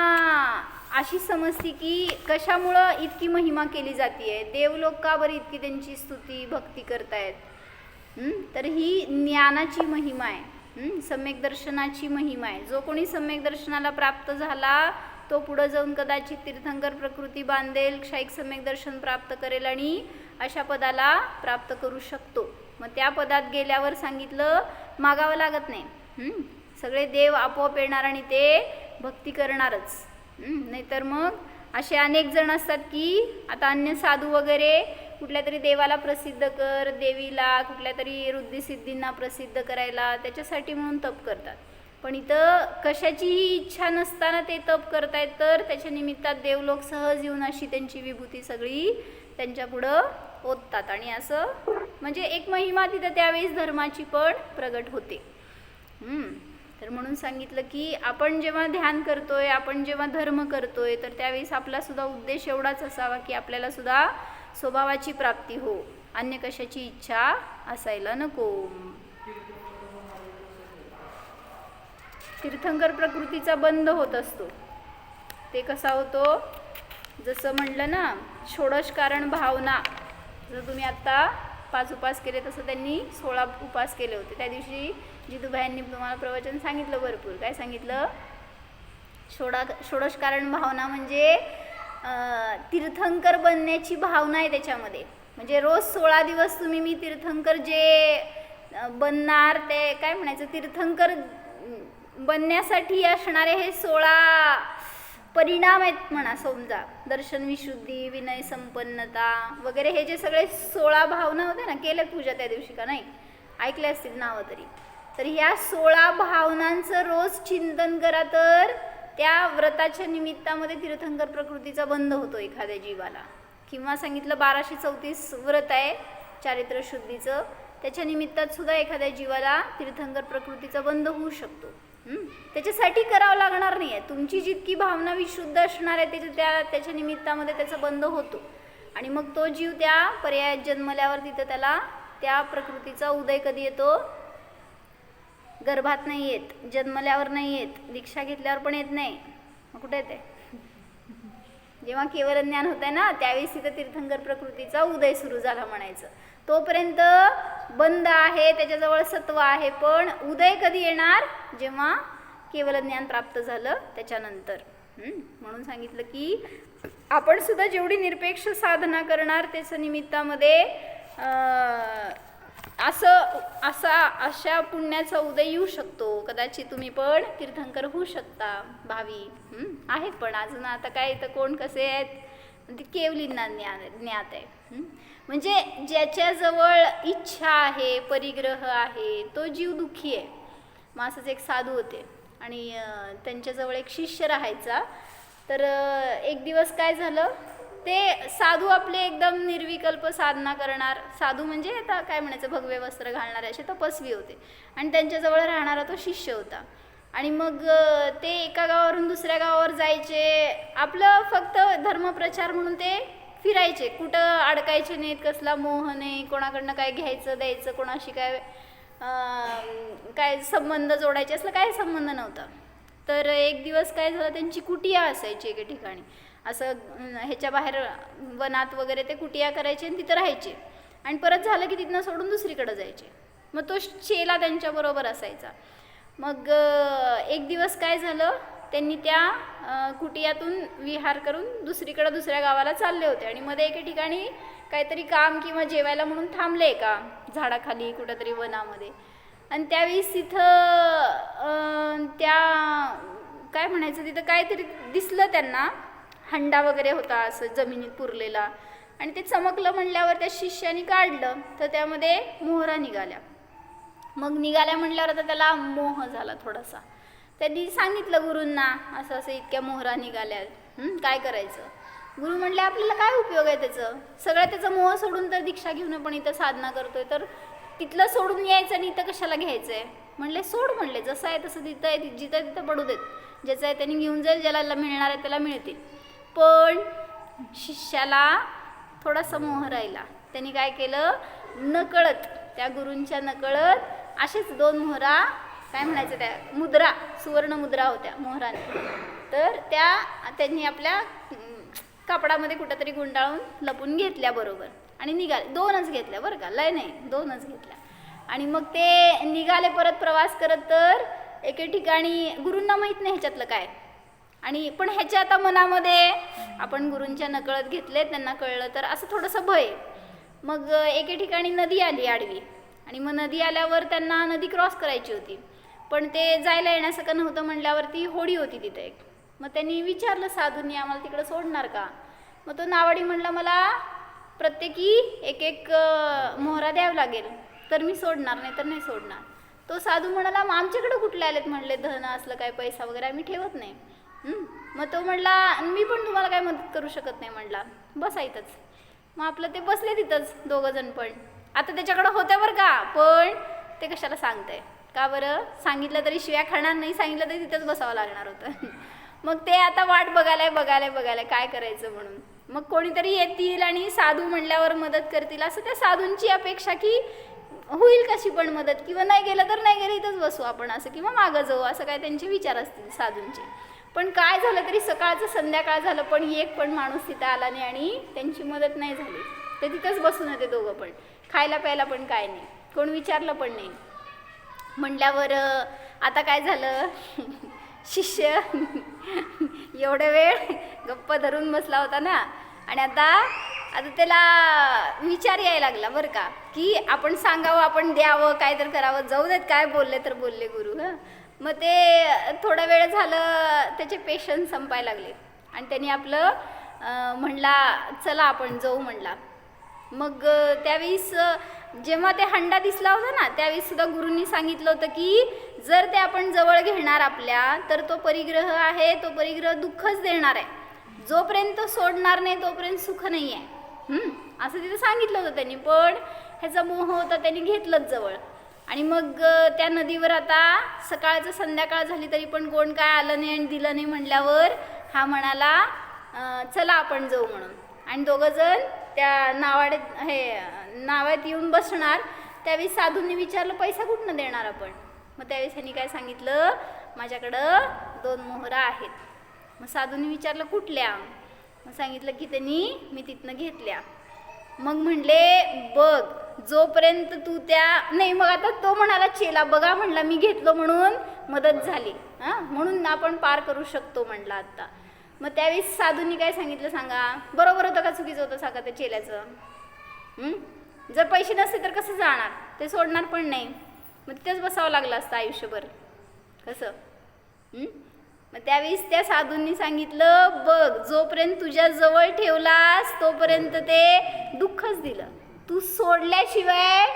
अशी समजती की कशामुळं इतकी महिमा केली जाते. देवलोक का बरं इतकी त्यांची स्तुती भक्ती करतायत. तर ही ज्ञानाची महिमा आहे. सम्यक दर्शनाची महिमा आहे. जो कोणी सम्यक दर्शनाला प्राप्त झाला तो पुढं जाऊन कदाचित तीर्थंकर प्रकृती बांधेल क्षयिक सम्यक दर्शन प्राप्त करेल आणि अशा पदाला प्राप्त करू शकतो. मग त्या पदात गेल्यावर सांगितलं मागावं लागत नाही. सगळे देव आपोआप येणार आणि ते भक्ती करणारच. नाहीतर मग असे अनेक जण असतात की आता अन्य साधू वगैरे कुठल्या तरी देवाला प्रसिद्ध कर देवीला कुठल्या तरी रुद्धिसिद्धींना प्रसिद्ध करायला त्याच्यासाठी म्हणून तप करतात. पण इथं कशाचीही इच्छा नसताना ते तप करतायत तर त्याच्या निमित्तात देवलोक सहज येऊन अशी त्यांची विभूती सगळी त्यांच्या पुढं ओततात आणि असं म्हणजे एक महिमा तिथं त्यावेळेस धर्माची पण प्रगट होते. तर म्हणून सांगितलं की आपण जेव्हा ध्यान करतोय आपण जेव्हा धर्म करतोय तर त्यावेळेस आपला सुद्धा उद्देश एवढाच असावा की आपल्याला सुद्धा स्वभावाची प्राप्ती हो अन्य कशाची इच्छा असायला नको. तीर्थंकर प्रकृतीचा बंद होत असतो. ते कसा होतो जसं म्हटलं ना षोडश कारण भावना. जर तुम्ही आत्ता 5 उपास केले तसं त्यांनी 16 उपास केले होते. त्या दिवशी जिदूबाईंनी तुम्हाला प्रवचन सांगितलं भरपूर. काय सांगितलं षोडश कारण भावना म्हणजे तीर्थंकर बनण्याची भावना आहे त्याच्यामध्ये. म्हणजे रोज 16 दिवस तुम्ही मी तीर्थंकर जे बनणार ते काय म्हणायचं तीर्थंकर बनण्यासाठी असणारे हे 16 परिणाम आहेत म्हणा. समजा दर्शन विशुद्धी विनय संपन्नता वगैरे हे जे सगळे 16 भावना होते ना केले पूजा त्या दिवशी का नाही ऐकले असतील नावं तरी. तर ह्या 16 भावनांचं रोज चिंतन करा तर त्या व्रताच्या निमित्तामध्ये तीर्थंकर प्रकृतीचा बंध होतो एखाद्या जीवाला. किंवा सांगितलं 1234 व्रत आहे चारित्र शुद्धीचं त्याच्या निमित्तात सुद्धा एखाद्या जीवाला तीर्थंकर प्रकृतीचा बंध होऊ शकतो. त्याच्यासाठी करावं लागणार नाही आहे. तुमची जितकी भावना विशुद्ध असणार आहे त्याच्या निमित्तामध्ये त्याचा बंध होतो आणि मग तो जीव त्या पर्यायात जन्मल्यावर तिथं त्याला त्या प्रकृतीचा उदय कधी येतो गर्भात नाही येत जन्मल्यावर नाही येत दीक्षा घेतल्यावर पण येत नाही. मग कुठे येते जेव्हा केवळ ज्ञान होत आहे ना त्यावेळेस तिथं तीर्थंकर प्रकृतीचा उदय सुरू झाला म्हणायचं. तोपर्यंत बंद आहे, त्याच्याजवळ सत्व आहे, पण उदय कधी येणार? जेव्हा केवळ ज्ञान प्राप्त झालं त्याच्यानंतर. म्हणून सांगितलं की आपण सुद्धा जेवढी निरपेक्ष साधना करणार त्याच्या निमित्तामध्ये अशा पुण्याचा उदय येऊ शकतो. कदाचित तुम्ही पण तीर्थंकर होऊ शकता भावी. आहेत पण अजून आता काय इथं कोण कसे आहेत ते केवलींना ज्ञात आहे. म्हणजे ज्याच्याजवळ इच्छा आहे, परिग्रह आहे, तो जीव दुःखी आहे. मग असंच एक साधू होते आणि त्यांच्याजवळ एक शिष्य राहायचा. तर एक दिवस काय झालं, ते साधू आपले एकदम निर्विकल्प साधना करणार, साधू म्हणजे आता काय म्हणायचं भगवे वस्त्र घालणारे असे तपस्वी होते, आणि त्यांच्याजवळ राहणारा तो शिष्य होता. आणि मग ते एका गावावरून दुसऱ्या गावावर जायचे, आपलं फक्त धर्मप्रचार म्हणून ते फिरायचे, कुठं अडकायचे नाहीत, कसला मोह नाही, कोणाकडनं काय घ्यायचं द्यायचं, कोणाशी काय संबंध जोडायचे असलं काही संबंध नव्हता. तर एक दिवस काय झालं, त्यांची कुटिया असायची एके ठिकाणी, असं ह्याच्या बाहेर वनात वगैरे ते कुटिया करायचे आणि तिथं राहायचे, आणि परत झालं की तिथनं सोडून दुसरीकडे जायचे. मग तो चेला त्यांच्याबरोबर असायचा. मग एक दिवस काय झालं, त्यांनी त्या कुटियातून विहार करून दुसऱ्या गावाला चालले होते, आणि मध्ये एके ठिकाणी काहीतरी काम किंवा जेवायला म्हणून थांबले का झाडाखाली कुठंतरी वनामध्ये. आणि त्यावेळेस तिथं त्या काय म्हणायचं, तिथं काहीतरी दिसलं त्यांना, हंडा वगैरे होता असं जमिनीत पुरलेला, आणि ते चमकलं म्हणल्यावर त्या शिष्याने काढलं तर त्यामध्ये मोहरा निघाल्या. मग निघाल्या म्हणल्यावर आता त्याला मोह झाला थोडासा. त्यांनी सांगितलं गुरूंना, असं असं इतक्या मोहरा निघाल्या, काय करायचं. गुरु म्हणले आपल्याला काय उपयोग आहे त्याचं, सगळं त्याचं मोह सोडून तर दीक्षा घेऊन पण इथं साधना करतोय, तर तिथलं सोडून यायचं आणि इथं कशाला घ्यायचं आहे. म्हणले सोड, म्हणले जसं आहे तसं तिथं आहे, जिथं तिथं पडू देत, ज्याचं आहे त्यांनी घेऊन जाईल, ज्याला मिळणार आहे त्याला मिळतील. पण शिष्याला थोडासा मोह राहिला. त्यांनी काय केलं, नकळत, त्या गुरूंच्या नकळत असेच 2 मोहरा, काय म्हणायचं त्या मुद्रा, सुवर्ण मुद्रा होत्या मोहराने, तर त्यांनी आपल्या कापडामध्ये कुठंतरी गुंडाळून लपून घेतल्या बरोबर, आणि निघाले. 2च घेतल्या बरं का, लय नाही, 2च घेतल्या. आणि मग ते निघाले परत प्रवास करत. तर एके ठिकाणी गुरूंना माहीत नाही ह्याच्यातलं काय, आणि पण ह्याच्या आता मनामध्ये आपण गुरूंच्या नकळत घेतले, त्यांना कळलं तर असं थोडंसं भय. मग एके ठिकाणी नदी आली आडवी, आणि मग नदी आल्यावर त्यांना नदी क्रॉस करायची होती, पण ते जायला येण्यासारखं नव्हतं म्हणल्यावरती होडी होती तिथे एक. मग त्यांनी विचारलं साधूंनी, आम्हाला तिकडं सोडणार का. मग तो नावाडी म्हणला मला प्रत्येकी एक मोहरा द्यावं लागेल, तर मी सोडणार, नाही तर नाही सोडणार. तो साधू म्हणाला मग आमच्याकडं कुठले आलेत, म्हणले धन असलं काय पैसा वगैरे आम्ही ठेवत नाही. मग तो म्हणला मी पण तुम्हाला काय मदत करू शकत नाही, म्हणला बसा इथंच. मग आपलं ते बसले तिथंच 2 जण. पण आता त्याच्याकडं होत्या बरं का, पण ते कशाला सांगतंय का बरं, सांगितलं तरी शिव्या खाणार नाही, सांगितलं तरी तिथंच बसावं लागणार होतं. मग ते आता वाट बघायला काय करायचं म्हणून. मग कोणीतरी येतील आणि साधू म्हणल्यावर मदत करतील, असं त्या साधूंची अपेक्षा की होईल कशी पण मदत, किंवा नाही गेलं तर नाही गेलं इथंच बसू आपण असं, किंवा मागं जाऊ, असं काय त्यांचे विचार असतील साधूंचे. पण काय झालं तरी सकाळचं संध्याकाळ झालं, पण एक पण माणूस तिथं आला नाही आणि त्यांची मदत नाही झाली. ते तिथंच बसून होते 2 पण, खायला प्यायला पण काय नाही, कोण विचारलं पण नाही. म्हणल्यावर आता काय झालं, शिष्य एवढ्या वेळ गप्प धरून बसला होता ना, आणि आता त्याला विचार यायला लागला बरं का, की आपण सांगावं, आपण द्यावं, काय तर करावं, जाऊ देत काय बोलले तर बोलले गुरु. मग ते थोडा वेळ झालं, त्याचे पेशन्स संपायला लागले, आणि त्यांनी आपलं म्हणला चला आपण जाऊ म्हणला. मग त्यावेळेस जेव्हा ते हंडा दिसला होता ना, त्यावेळेस सुद्धा गुरूंनी सांगितलं होतं की जर ते आपण जवळ घेणार आपल्या, तर तो परिग्रह आहे, तो परिग्रह दुःखच देणार आहे, जोपर्यंत सोडणार नाही तोपर्यंत सुख नाही आहे. असं तिथं सांगितलं होतं त्यांनी. पण ह्याचा मोह होता, त्यांनी घेतलंच जवळ. आणि मग त्या नदीवर आता सकाळचं संध्याकाळ झाली तरी पण कोण काय आलं नाही आणि दिलं नाही म्हणल्यावर हा म्हणाला चला आपण जाऊ म्हणून. आणि 2 जण त्या नावात येऊन बसणार. त्यावेळी साधूंनी विचारलं पैसा कुठनं देणार आपण. मग त्यावेळेस ह्यांनी काय सांगितलं, माझ्याकडं 2 मोहरा आहेत. मग साधूंनी विचारलं कुठल्या. मग सांगितलं की त्यांनी मी तिथनं घेतल्या. मग म्हणले बघ जोपर्यंत तू त्या नाही, मग आता तो म्हणाला चेला बघा म्हणला मी घेतलो म्हणून मदत झाली, हां म्हणून आपण पार करू शकतो म्हणला आत्ता. मग त्यावेळी साधूंनी काय सांगितलं सांगा, बरोबर होतं का चुकीचं होतं सांगा त्या चेल्याचं? जर पैसे नसते तर कसं जाणार, ते सोडणार पण नाही, मग तिथेच बसावं लागलं असतं आयुष्यभर कसं. मग त्यावेळेस त्या साधूंनी सांगितलं बघ जोपर्यंत तुझ्या जवळ ठेवलास तोपर्यंत ते दुःखच दिलं, तू सोडल्याशिवाय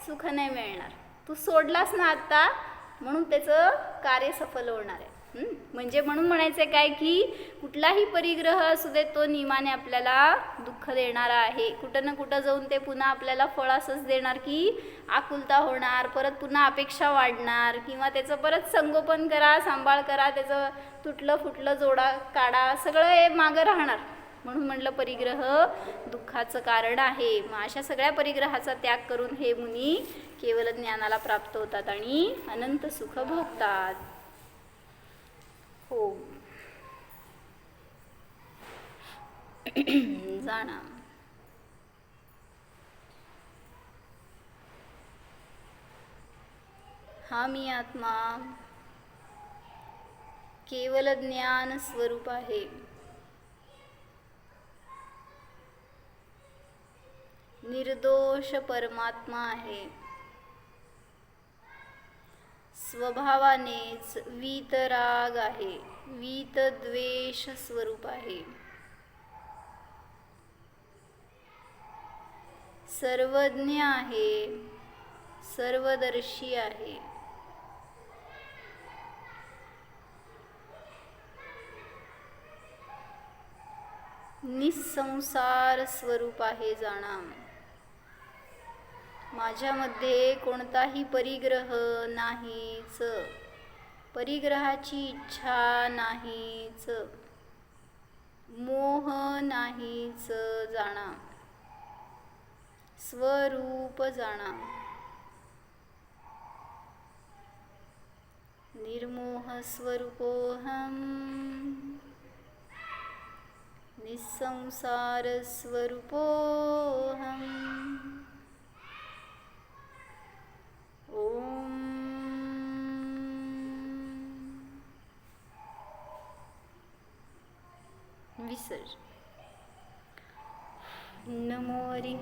सुख नाही मिळणार. तू सोडलास ना आता म्हणून त्याचं कार्य सफल होणार आहे. म्हणजे म्हणून म्हणायचं काय की कुठलाही परिग्रह असू दे तो नियमाने आपल्याला दुःख देणारा आहे. कुठं ना कुठं जाऊन ते पुन्हा आपल्याला फळ असंच देणार की आकुलता होणार, परत पुन्हा अपेक्षा वाढणार, किंवा त्याचं परत संगोपन करा, सांभाळ करा, त्याचं तुटलं फुटलं जोडा काढा, सगळं हे मागं राहणार. म्हणून म्हटलं परिग्रह दुःखाचं कारण आहे. मग अशा सगळ्या परिग्रहाचा त्याग करून हे मुनी केवल ज्ञानाला प्राप्त होतात आणि अनंत सुख भोगतात. हो जाणा हा मी आत्मा केवल ज्ञान स्वरूप आहे. निर्दोष परमात्मा आहे. स्वभावानेच वीतराग आहे, वीतद्वेष स्वरूप आहे. सर्वज्ञ आहे, सर्वदर्शी आहे. निस्संसार स्वरूप आहे. जाणा माझ्यामध्ये कोणताही परिग्रह नाहीच, परिग्रहाची इच्छा नाहीच, मोह नाहीच. जाणा स्वरूप जाणा. निर्मोह स्वरूपोऽहम्, निस्संसार स्वरूपोऽहम्. ओम विसर्ज. नमो हरिः.